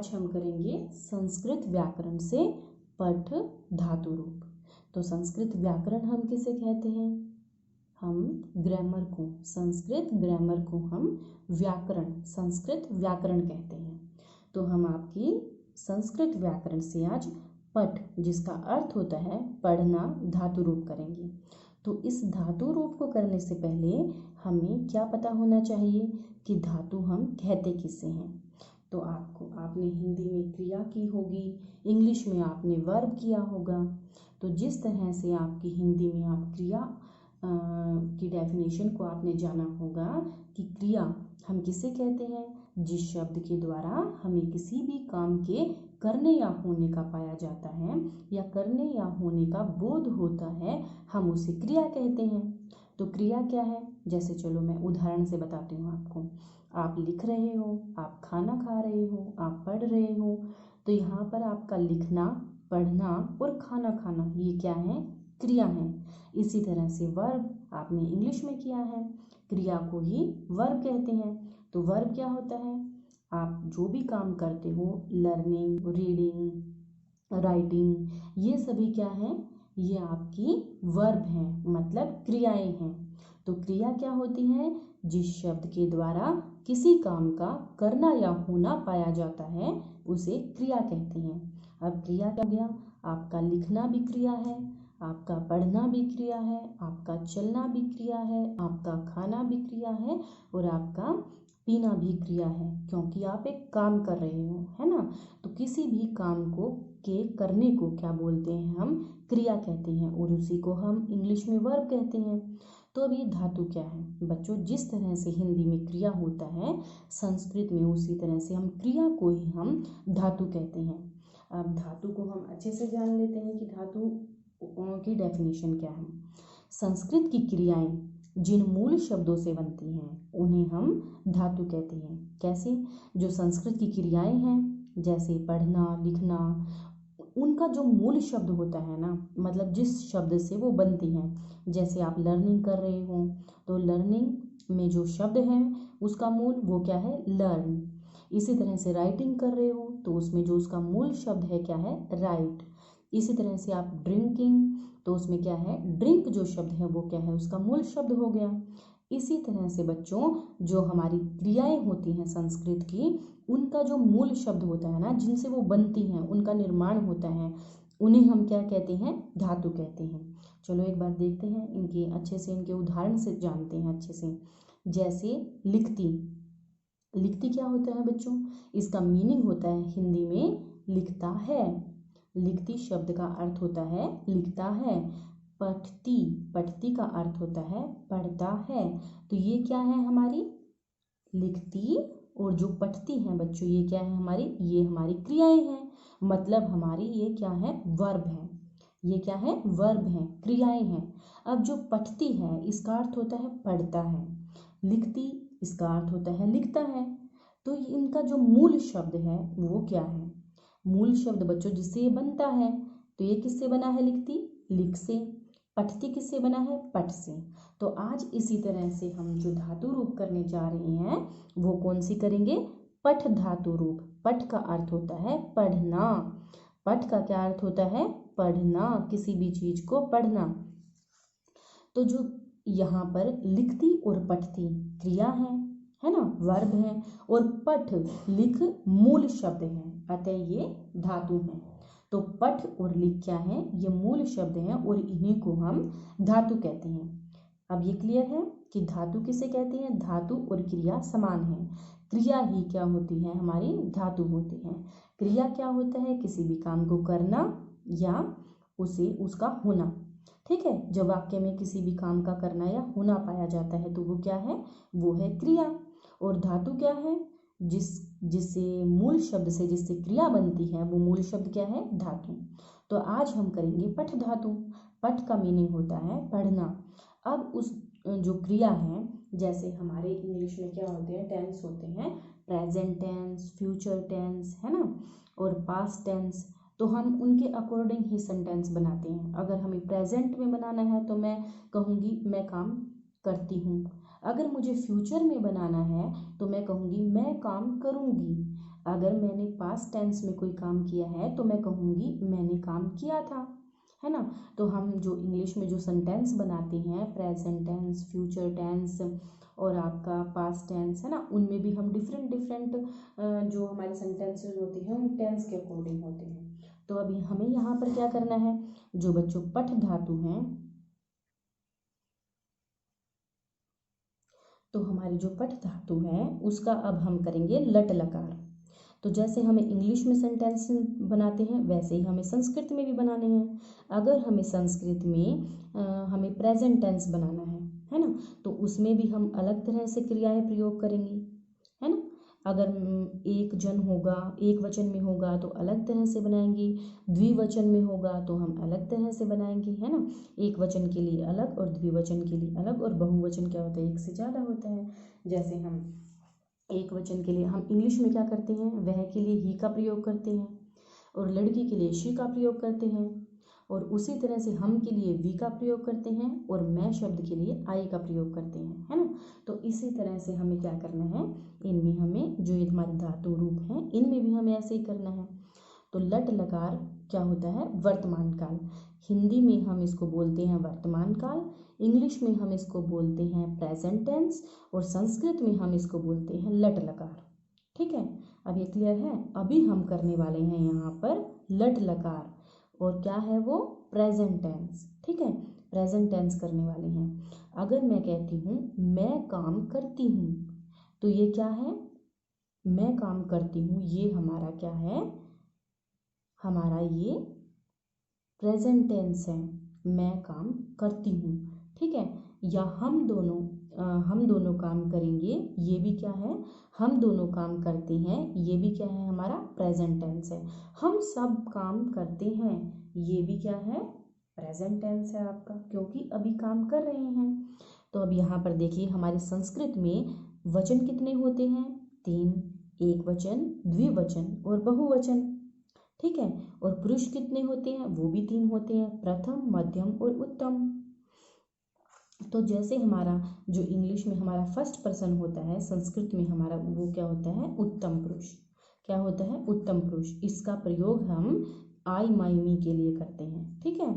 आज हम करेंगे संस्कृत व्याकरण से पठ धातु रूप। तो संस्कृत व्याकरण हम किसे कहते हैं? हम ग्रामर को, संस्कृत ग्रामर को हम व्याकरण, संस्कृत व्याकरण कहते हैं। तो हम आपकी संस्कृत व्याकरण से आज पठ, जिसका अर्थ होता है पढ़ना, धातु रूप करेंगे। तो इस धातु रूप को करने से पहले हमें क्या पता होना चाहिए कि धातु हम कहते किसे हैं। तो आपने हिंदी में क्रिया की होगी, इंग्लिश में आपने वर्ब किया होगा। तो जिस तरह से आपकी हिंदी में आप क्रिया की डेफिनेशन को आपने जाना होगा कि क्रिया हम किसे कहते हैं, जिस शब्द के द्वारा हमें किसी भी काम के करने या होने का पाया जाता है या करने या होने का बोध होता है, हम उसे क्रिया कहते हैं। तो क्रिया क्या है? जैसे चलो मैं उदाहरण से बताती हूँ आपको। आप लिख रहे हो, आप खाना खा रहे हो, आप पढ़ रहे हो। तो यहाँ पर आपका लिखना, पढ़ना और खाना खाना ये क्या है? क्रिया है। इसी तरह से वर्ब आपने इंग्लिश में किया है, क्रिया को ही वर्ब कहते हैं। तो वर्ब क्या होता है? आप जो भी काम करते हो, लर्निंग, रीडिंग, राइटिंग, ये सभी क्या है? ये आपकी वर्ब हैं, मतलब क्रियाएं हैं। तो क्रिया क्या होती है? जिस शब्द के द्वारा किसी काम का करना या होना पाया जाता है उसे क्रिया कहते हैं। अब क्रिया क्या गया? आपका लिखना भी क्रिया है, आपका पढ़ना भी क्रिया है, आपका चलना भी क्रिया है, आपका खाना भी क्रिया है और आपका पीना भी क्रिया है, क्योंकि आप एक काम कर रहे हो, है ना। तो किसी भी काम को के करने को क्या बोलते हैं? हम क्रिया कहते हैं और उसी को हम इंग्लिश में वर्ब कहते हैं। तो अब ये धातु क्या है बच्चों? जिस तरह से हिंदी में क्रिया होता है, संस्कृत में उसी तरह से हम क्रिया को ही हम धातु कहते हैं। अब धातु को हम अच्छे से जान लेते हैं कि धातु की डेफिनेशन क्या है। संस्कृत की क्रियाएं जिन मूल शब्दों से बनती हैं उन्हें हम धातु कहते हैं। कैसे? जो संस्कृत की क्रियाएं हैं, जैसे पढ़ना, लिखना, उनका जो मूल शब्द होता है ना, मतलब जिस शब्द से वो बनती हैं। जैसे आप लर्निंग कर रहे हो तो लर्निंग में जो शब्द है उसका मूल वो क्या है? लर्न। इसी तरह से राइटिंग कर रहे हो तो उसमें जो उसका मूल शब्द है क्या है? राइट। इसी तरह से आप ड्रिंकिंग, तो उसमें क्या है? ड्रिंक जो शब्द है वो क्या है? उसका मूल शब्द हो गया। इसी तरह से बच्चों जो हमारी क्रियाएं होती हैं संस्कृत की, उनका जो मूल शब्द होता है ना, जिनसे वो बनती हैं, उनका निर्माण होता है, उन्हें हम क्या कहते हैं? धातु कहते हैं। चलो एक बात देखते हैं, इनके अच्छे से इनके उदाहरण से जानते हैं अच्छे से। जैसे लिखती, लिखती क्या होता है बच्चों? इसका मीनिंग होता है हिंदी में लिखता है। लिखती शब्द का अर्थ होता है लिखता है। पठती, पठती का अर्थ होता है पढ़ता है। तो ये क्या है? हमारी लिखती और जो पठती हैं बच्चों, ये क्या है हमारी? ये हमारी क्रियाएं हैं, मतलब हमारी ये क्या है? वर्ब है। ये क्या है? वर्ब है, क्रियाएं हैं। अब जो पठती है इसका अर्थ होता है पढ़ता है, लिखती इसका अर्थ होता है लिखता है। तो इनका जो मूल शब्द है वो क्या है? मूल शब्द बच्चों जिससे ये बनता है, तो ये किससे बना है? लिखती, लिख से। पठती किससे बना है? पठ से। तो आज इसी तरह से हम जो धातु रूप करने जा रहे हैं वो कौन सी करेंगे? पठ धातु रूप। पठ का अर्थ होता है पढ़ना। पठ का क्या अर्थ होता है? पढ़ना, किसी भी चीज को पढ़ना। तो जो यहाँ पर लिखती और पठती क्रिया है ना, वर्ब है, और पठ, लिख मूल शब्द है, अतः ये धातु है। तो पठ और लिख क्या है? ये मूल शब्द हैं और इन्हीं को हम धातु कहते हैं। अब ये क्लियर है कि धातु किसे कहते हैं? धातु और क्रिया समान है। क्रिया ही क्या होती है? हमारी धातु होती है। क्रिया क्या होता है? किसी भी काम को करना या उसे उसका होना। ठीक है, जब वाक्य में किसी भी काम का करना या होना पाया जाता है तो वो क्या है? वो है क्रिया। और धातु क्या है? जिससे मूल शब्द से जिससे क्रिया बनती है वो मूल शब्द क्या है? धातु। तो आज हम करेंगे पठ धातु। पठ का मीनिंग होता है पढ़ना। अब उस जो क्रिया है, जैसे हमारे इंग्लिश में क्या होते हैं? टेंस होते हैं, प्रेजेंट टेंस, फ्यूचर टेंस, है ना, और पास्ट टेंस। तो हम उनके अकॉर्डिंग ही सेंटेंस बनाते हैं। अगर हमें प्रेजेंट में बनाना है तो मैं कहूँगी मैं काम करती हूँ। अगर मुझे फ्यूचर में बनाना है तो मैं कहूँगी मैं काम करूँगी। अगर मैंने पास्ट टेंस में कोई काम किया है तो मैं कहूँगी मैंने काम किया था, है ना। तो हम जो इंग्लिश में जो सेंटेंस बनाते हैं, प्रेजेंट टेंस, फ्यूचर टेंस और आपका पास्ट टेंस, है ना, उनमें भी हम डिफरेंट डिफरेंट जो हमारे सेंटेंसेस होते हैं उन टेंस के अकॉर्डिंग होते हैं। तो अभी हमें यहाँ पर क्या करना है, जो बच्चों पठ धातु हैं, तो हमारी जो पठ धातु है उसका अब हम करेंगे लट लकार। तो जैसे हमें इंग्लिश में सेंटेंस बनाते हैं वैसे ही हमें संस्कृत में भी बनाने हैं। अगर हमें संस्कृत में हमें प्रेजेंट टेंस बनाना है ना, तो उसमें भी हम अलग तरह से क्रियाएं प्रयोग करेंगे, है ना। अगर एक जन होगा, एक वचन में होगा तो अलग तरह से बनाएंगे, द्विवचन में होगा तो हम अलग तरह से बनाएंगे, है ना। एक वचन के लिए अलग और द्विवचन के लिए अलग, और बहुवचन क्या होता है, एक से ज़्यादा होता है। जैसे हम एक वचन के लिए हम इंग्लिश में क्या करते हैं, वह के लिए ही का प्रयोग करते हैं, और लड़की के लिए शी का प्रयोग करते हैं, और उसी तरह से हम के लिए वी का प्रयोग करते हैं, और मैं शब्द के लिए आई का प्रयोग करते हैं, है ना। तो इसी तरह से हमें क्या करना है, इनमें हमें जो ये हमारे धातु रूप हैं इनमें भी हमें ऐसे ही करना है। तो लट लकार क्या होता है, वर्तमान काल। हिंदी में हम इसको बोलते हैं वर्तमान काल, इंग्लिश में हम इसको बोलते हैं प्रेजेंट टेंस, और संस्कृत में हम इसको बोलते हैं लट लकार। ठीक है, अब ये क्लियर है। अभी हम करने वाले हैं यहाँ पर लट लकार, और क्या है वो, प्रेजेंट टेंस। ठीक है, प्रेजेंट टेंस करने वाले हैं। अगर मैं कहती हूँ मैं काम करती हूँ, तो ये क्या है, मैं काम करती हूँ, ये हमारा क्या है, हमारा ये प्रेजेंट टेंस है, मैं काम करती हूँ। ठीक है, या हम दोनों काम करेंगे, ये भी क्या है, हम दोनों काम करते हैं, ये भी क्या है, हमारा प्रेजेंट टेंस है। हम सब काम करते हैं, ये भी क्या है, प्रेजेंट टेंस है आपका, क्योंकि अभी काम कर रहे हैं। तो अब यहाँ पर देखिए हमारे संस्कृत में वचन कितने होते हैं, 3, एक वचन, द्विवचन और बहुवचन। ठीक है, और पुरुष कितने होते हैं, वो भी 3 होते हैं, प्रथम, मध्यम और उत्तम। तो जैसे हमारा जो इंग्लिश में हमारा फर्स्ट पर्सन होता है, संस्कृत में हमारा वो क्या होता है, उत्तम पुरुष। क्या होता है, उत्तम पुरुष। इसका प्रयोग हम आई, माई, मी के लिए करते हैं। ठीक है,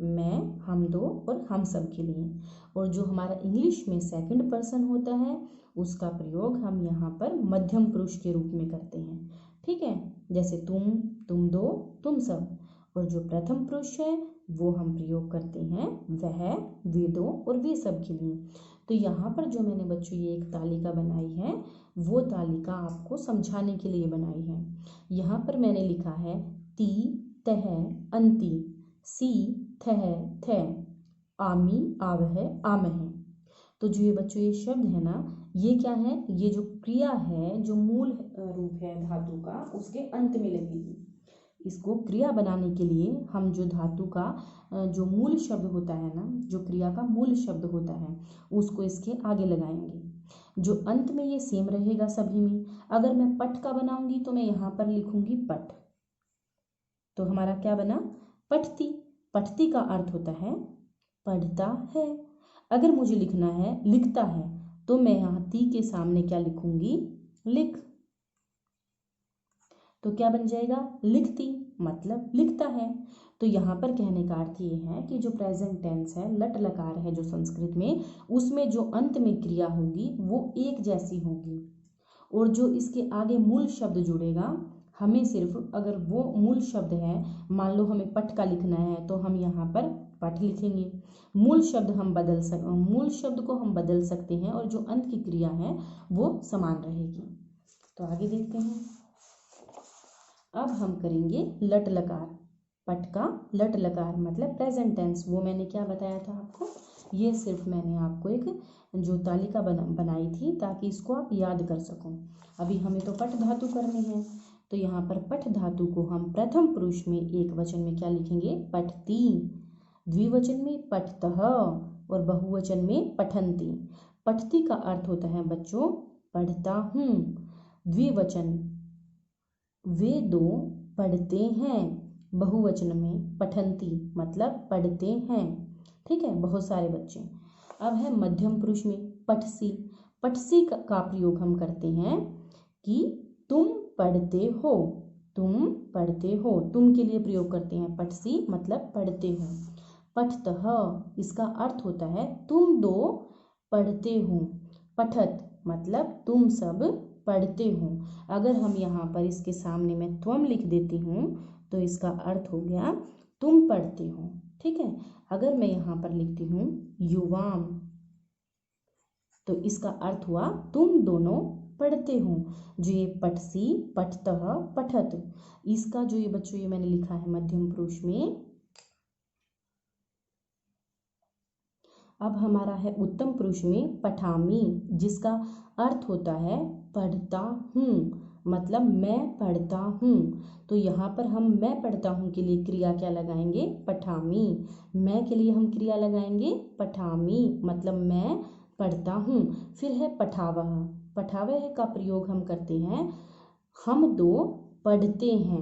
मैं, हम दो और हम सब के लिए। और जो हमारा इंग्लिश में सेकंड पर्सन होता है उसका प्रयोग हम यहाँ पर मध्यम पुरुष के रूप में करते हैं। ठीक है, जैसे तुम दो, तुम सब। और जो प्रथम पुरुष है वो हम प्रयोग करते हैं वह, वे दो और वे सब के लिए। तो यहाँ पर जो मैंने बच्चों ये एक तालिका बनाई है, वो तालिका आपको समझाने के लिए बनाई है। यहाँ पर मैंने लिखा है ती, तह, अंति, सी, थह, थे, आमी, आवह, आमह। तो जो ये बच्चों ये शब्द है ना, ये क्या है, ये जो क्रिया है, जो मूल रूप है धातु का, उसके अंत में लगेगी। इसको क्रिया बनाने के लिए हम जो धातु का जो मूल शब्द होता है ना, जो क्रिया का मूल शब्द होता है, उसको इसके आगे लगाएंगे। जो अंत में ये सेम रहेगा सभी में। अगर मैं पठ का बनाऊंगी तो मैं यहाँ पर लिखूंगी पठ, तो हमारा क्या बना, पठती। पठती का अर्थ होता है पढ़ता है। अगर मुझे लिखना है लिखता है, तो मैं यहाँ ती के सामने क्या लिखूंगी, लिख। तो क्या बन जाएगा, लिखती, मतलब लिखता है। तो यहाँ पर कहने का अर्थ ये है कि जो प्रेजेंट टेंस है, लट लकार है जो संस्कृत में, उसमें जो अंत में क्रिया होगी वो एक जैसी होगी, और जो इसके आगे मूल शब्द जुड़ेगा, हमें सिर्फ अगर वो मूल शब्द है, मान लो हमें पठ का लिखना है तो हम यहाँ पर पठ लिखेंगे। मूल शब्द को हम बदल सकते हैं, और जो अंत की क्रिया है वो समान रहेगी। तो आगे देखते हैं। अब हम करेंगे लट लकार। पठ का लट लकार मतलब प्रेजेंट टेंस, वो मैंने क्या बताया था आपको, ये सिर्फ मैंने आपको एक जो तालिका बनाई थी ताकि इसको आप याद कर सको। अभी हमें तो पठ धातु करनी है, तो यहाँ पर पठ धातु को हम प्रथम पुरुष में एक वचन में क्या लिखेंगे, पठती, द्विवचन में पठतः और बहुवचन में पठन्ति। पठती का अर्थ होता है बच्चों पढ़ता हूँ। द्विवचन वे दो पढ़ते हैं, बहुवचन में पठन्ति मतलब पढ़ते हैं। ठीक है, बहुत सारे बच्चे। अब है मध्यम पुरुष में पठसी। पठसी का प्रयोग हम करते हैं कि तुम पढ़ते हो, तुम पढ़ते हो, तुम के लिए प्रयोग करते हैं। पठसी मतलब पढ़ते हो। पठतः इसका अर्थ होता है तुम दो पढ़ते हो। पठत मतलब तुम सब पढ़ते हो। अगर हम यहाँ पर इसके सामने में त्वम लिख देती हूँ तो इसका अर्थ हो गया तुम पढ़ते हो। ठीक है, अगर मैं यहाँ पर लिखती हूँ युवाम तो इसका अर्थ हुआ तुम दोनों पढ़ते हो। जो ये पठसी, पठतः, पठत, इसका जो ये बच्चों ये मैंने लिखा है मध्यम पुरुष में। अब हमारा है उत्तम पुरुष में पठामी, जिसका अर्थ होता है पढ़ता हूँ, मतलब मैं पढ़ता हूँ। तो यहाँ पर हम मैं पढ़ता हूँ के लिए क्रिया क्या लगाएंगे? पठामी। मैं के लिए हम क्रिया लगाएंगे पठामी, मतलब मैं पढ़ता हूँ। फिर है पठावह। पठावह का प्रयोग हम करते हैं हम दो पढ़ते हैं।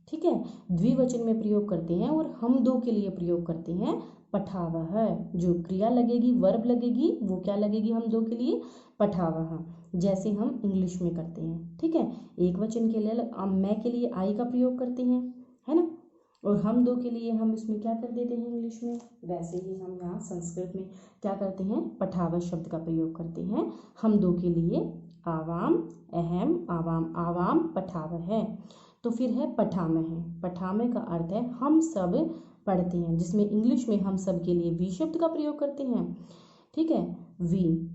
ठीक है, द्विवचन में प्रयोग करते हैं और हम दो के लिए प्रयोग करते हैं पठावह। जो क्रिया लगेगी, वर्ब लगेगी, वो क्या लगेगी हम दो के लिए? पठावह, जैसे हम इंग्लिश में करते हैं। ठीक है, एक वचन के लिए मैं के लिए आई का प्रयोग करते हैं, है ना, और हम दो के लिए हम इसमें क्या कर देते हैं इंग्लिश में, वैसे ही हम यहाँ संस्कृत में क्या करते हैं? पठावह शब्द का प्रयोग करते हैं हम दो के लिए। आवाम, अहम, आवाम, आवाम पठावह है। तो फिर है पठामह। पठामह का अर्थ है हम सब पढ़ते हैं, जिसमें इंग्लिश में हम सब के लिए वी शब्द का प्रयोग करते हैं। ठीक है, वी,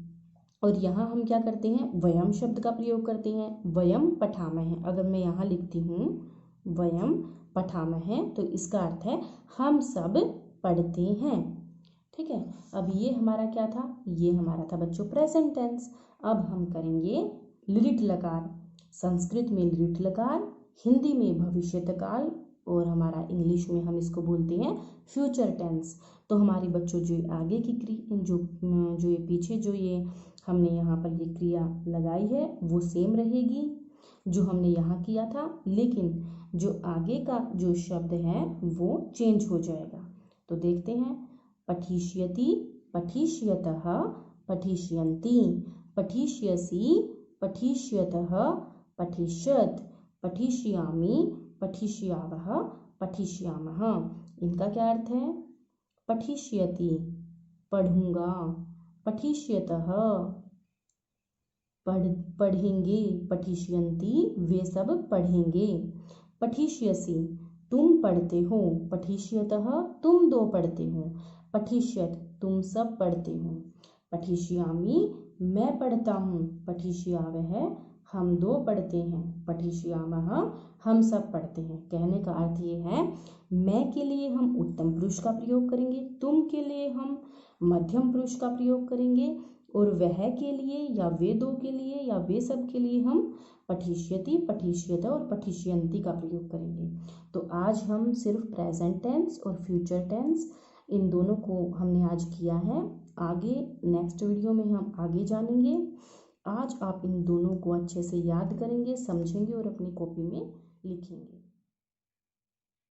और यहाँ हम क्या करते हैं? वयम शब्द का प्रयोग करते हैं। वयम पठामह। अगर मैं यहाँ लिखती हूँ वयम पठामह तो इसका अर्थ है हम सब पढ़ते हैं। ठीक है, अब ये हमारा क्या था? ये हमारा था बच्चों प्रेजेंट टेंस। अब हम करेंगे लिट लकार। संस्कृत में लिट लकार, हिंदी में भविष्यत काल, और हमारा इंग्लिश में हम इसको बोलते हैं फ्यूचर टेंस। तो हमारी बच्चों जो आगे की क्रिया जो ये पीछे जो ये हमने यहाँ पर ये क्रिया लगाई है वो सेम रहेगी जो हमने यहाँ किया था, लेकिन जो आगे का जो शब्द है वो चेंज हो जाएगा। तो देखते हैं, पठिष्यति, पठिष्यतः, पठिष्यन्ति, पठिष्यसि, पठिष्यतः, पठिष्यत, पठिष्यामि, पठिष्यावः, पठिष्यामः। इनका क्या अर्थ है? पठिष्यति पढ़ूंगा, पठिष्यतः पढ़ेंगे, पठिष्यन्ति वे सब पढ़ेंगे, पठिष्यसि तुम पढ़ते हो, पठिष्यतः तुम दो पढ़ते हो, पठिष्यत तुम सब पढ़ते हो, पठिष्यामि मैं पढ़ता हूँ, पठिष्यावः हम दो पढ़ते हैं, पठिष्यामः हम सब पढ़ते हैं। कहने का अर्थ ये है मैं के लिए हम उत्तम पुरुष का प्रयोग करेंगे, तुम के लिए हम मध्यम पुरुष का प्रयोग करेंगे, और वह के लिए या वे दो के लिए या वे सब के लिए हम पठिष्यति, पठिष्यत और पठिष्यन्ति का प्रयोग करेंगे। तो आज हम सिर्फ प्रेजेंट टेंस और फ्यूचर टेंस इन दोनों को हमने आज किया है। आगे नेक्स्ट वीडियो में हम आगे जानेंगे। आज आप इन दोनों को अच्छे से याद करेंगे, समझेंगे और अपनी कॉपी में लिखेंगे।